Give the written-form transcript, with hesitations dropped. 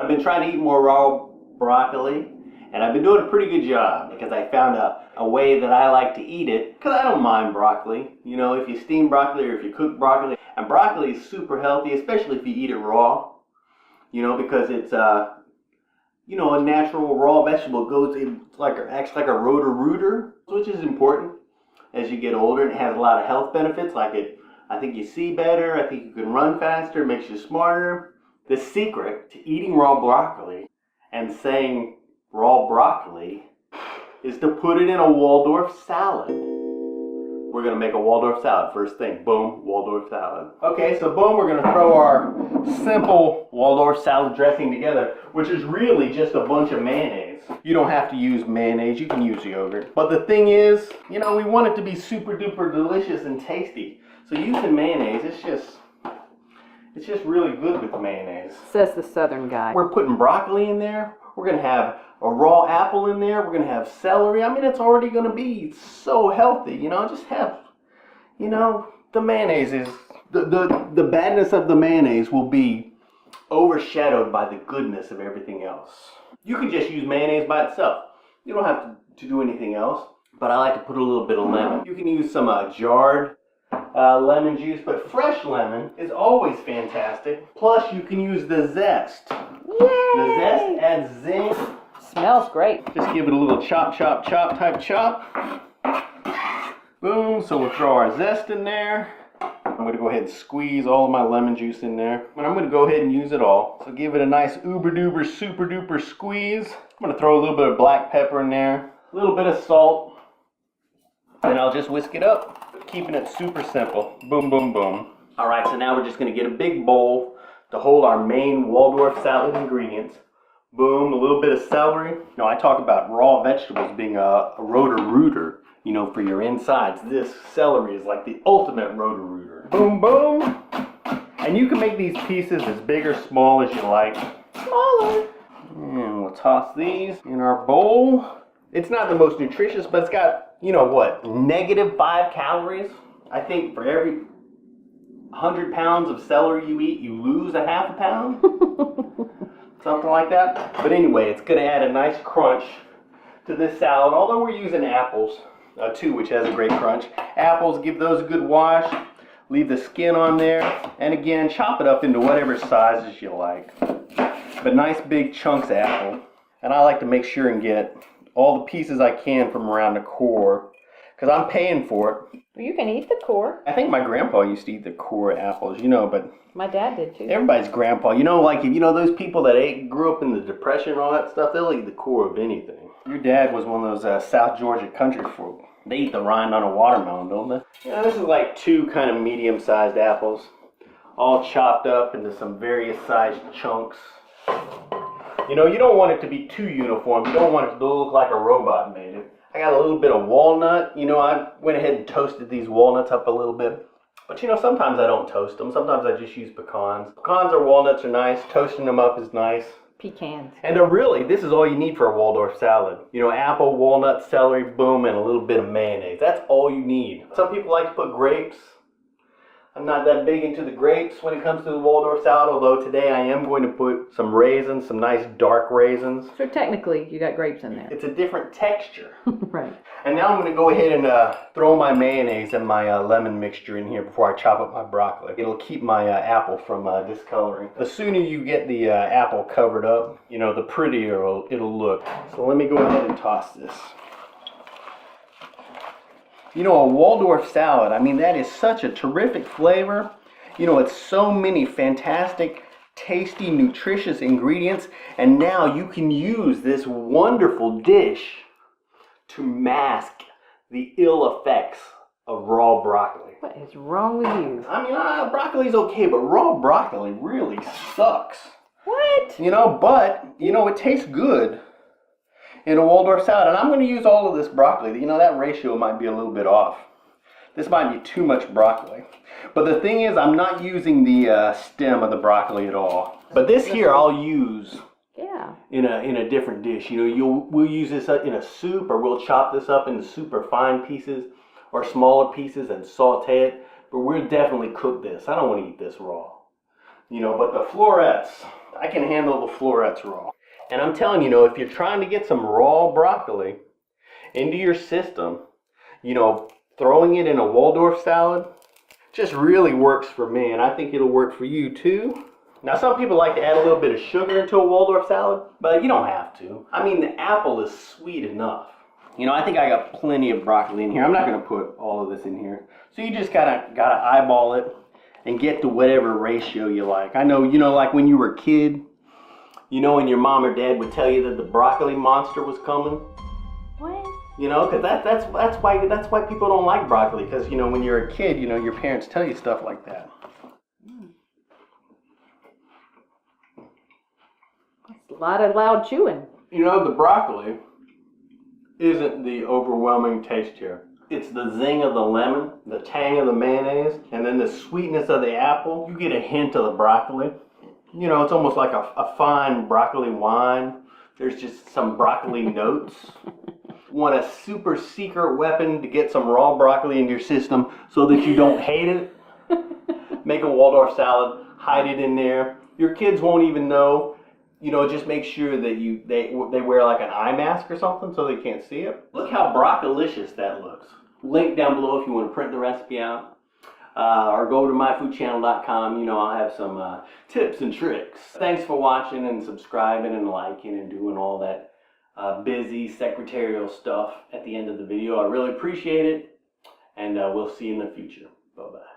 I've been trying to eat more raw broccoli, and I've been doing a pretty good job because I found a way that I like to eat it, because I don't mind broccoli. You know, if you steam broccoli or if you cook broccoli, and broccoli is super healthy, especially if you eat it raw, you know, because it's you know, a natural raw vegetable acts like a rotor-rooter, which is important as you get older, and it has a lot of health benefits. I think you see better, I think you can run faster, it makes you smarter. The secret to eating raw broccoli and saying raw broccoli is to put it in a Waldorf salad. We're gonna make a Waldorf salad first thing. Boom, Waldorf salad. Okay, so boom, we're gonna throw our simple Waldorf salad dressing together, which is really just a bunch of mayonnaise. You don't have to use mayonnaise, you can use yogurt. But the thing is, you know, we want it to be super duper delicious and tasty. So using mayonnaise, it's just really good with mayonnaise. Says the Southern guy. We're putting broccoli in there. We're gonna have a raw apple in there. We're gonna have celery. I mean, it's already gonna be so healthy. You know, just have, you know, the mayonnaise is the badness of the mayonnaise will be overshadowed by the goodness of everything else. You can just use mayonnaise by itself. You don't have to do anything else. But I like to put a little bit of lemon. You can use some jarred lemon juice, but fresh lemon is always fantastic. Plus, you can use the zest. Yay! The zest adds zing. Smells great. Just give it a little chop, chop, chop type chop. Boom. So we'll throw our zest in there. I'm going to go ahead and squeeze all of my lemon juice in there. And I'm going to go ahead and use it all. So give it a nice uber duper super duper squeeze. I'm going to throw a little bit of black pepper in there. A little bit of salt. And I'll just whisk it up, keeping it super simple. Boom, boom, boom. All right, so now we're just going to get a big bowl to hold our main Waldorf salad ingredients. Boom, a little bit of celery. You know, I talk about raw vegetables being a rotor-rooter, you know, for your insides. This celery is like the ultimate rotor-rooter. Boom, boom. And you can make these pieces as big or small as you like. Smaller. And we'll toss these in our bowl. It's not the most nutritious, but it's got, you know what, -5 calories. I think for every 100 pounds of celery you eat, you lose a half a pound. Something like that. But anyway, it's going to add a nice crunch to this salad. Although we're using apples, too, which has a great crunch. Apples, give those a good wash. Leave the skin on there. And again, chop it up into whatever sizes you like. But nice big chunks of apple. And I like to make sure and get all the pieces I can from around the core, because I'm paying for it. You can eat the core. I think my grandpa used to eat the core apples, you know, but my dad did too. Everybody's grandpa, you know, like, you know, those people that grew up in the Depression and all that stuff, they'll eat the core of anything. Your dad was one of those South Georgia country folk. They eat the rind on a watermelon, don't they? Yeah, this is like 2 kind of medium-sized apples, all chopped up into some various sized chunks. You know, you don't want it to be too uniform. You don't want it to look like a robot made it. I got a little bit of walnut. You know, I went ahead and toasted these walnuts up a little bit. But you know, sometimes I don't toast them. Sometimes I just use pecans. Pecans or walnuts are nice. Toasting them up is nice. Pecans. And really, this is all you need for a Waldorf salad. You know, apple, walnut, celery, boom, and a little bit of mayonnaise. That's all you need. Some people like to put grapes. I'm not that big into the grapes when it comes to the Waldorf salad, although today I am going to put some raisins, some nice dark raisins. So technically, you got grapes in there. It's a different texture. Right. And now I'm going to go ahead and throw my mayonnaise and my lemon mixture in here before I chop up my broccoli. It'll keep my apple from discoloring. The sooner you get the apple covered up, you know, the prettier it'll look. So let me go ahead and toss this. You know, a Waldorf salad, I mean, that is such a terrific flavor. You know, it's so many fantastic, tasty, nutritious ingredients. And now you can use this wonderful dish to mask the ill effects of raw broccoli. What is wrong with you? I mean, broccoli's okay, but raw broccoli really sucks. What? You know, but, you know, it tastes good in a Waldorf salad, and I'm going to use all of this broccoli. You know, that ratio might be a little bit off. This might be too much broccoli. But the thing is, I'm not using the stem of the broccoli at all. But this here I'll use in a different dish. You know, we'll use this in a soup, or we'll chop this up into super fine pieces or smaller pieces and saute it. But we'll definitely cook this. I don't want to eat this raw. You know, but the florets, I can handle the florets raw. And I'm telling you, if you're trying to get some raw broccoli into your system, throwing it in a Waldorf salad just really works for me, and I think it'll work for you too. Now, some people like to add a little bit of sugar into a Waldorf salad, but you don't have to. I mean, the apple is sweet enough. I think I got plenty of broccoli in here. I'm not going to put all of this in here. So you just gotta eyeball it and get to whatever ratio you like. I know, like when you were a kid, when your mom or dad would tell you that the broccoli monster was coming. What? Because that's why people don't like broccoli. Because when you're a kid, your parents tell you stuff like that. That's a lot of loud chewing. The broccoli isn't the overwhelming taste here. It's the zing of the lemon, the tang of the mayonnaise, and then the sweetness of the apple. You get a hint of the broccoli. It's almost like a fine broccoli wine. There's just some broccoli notes. Want a super secret weapon to get some raw broccoli into your system so that you don't hate it? Make a Waldorf salad, hide it in there. Your kids won't even know. Just make sure that they wear like an eye mask or something so they can't see it. Look how broccolicious that looks. Link down below if you want to print the recipe out. Or go to myfoodchannel.com. I'll have some tips and tricks. Thanks for watching and subscribing and liking and doing all that busy secretarial stuff at the end of the video. I really appreciate it. And we'll see you in the future. Bye-bye.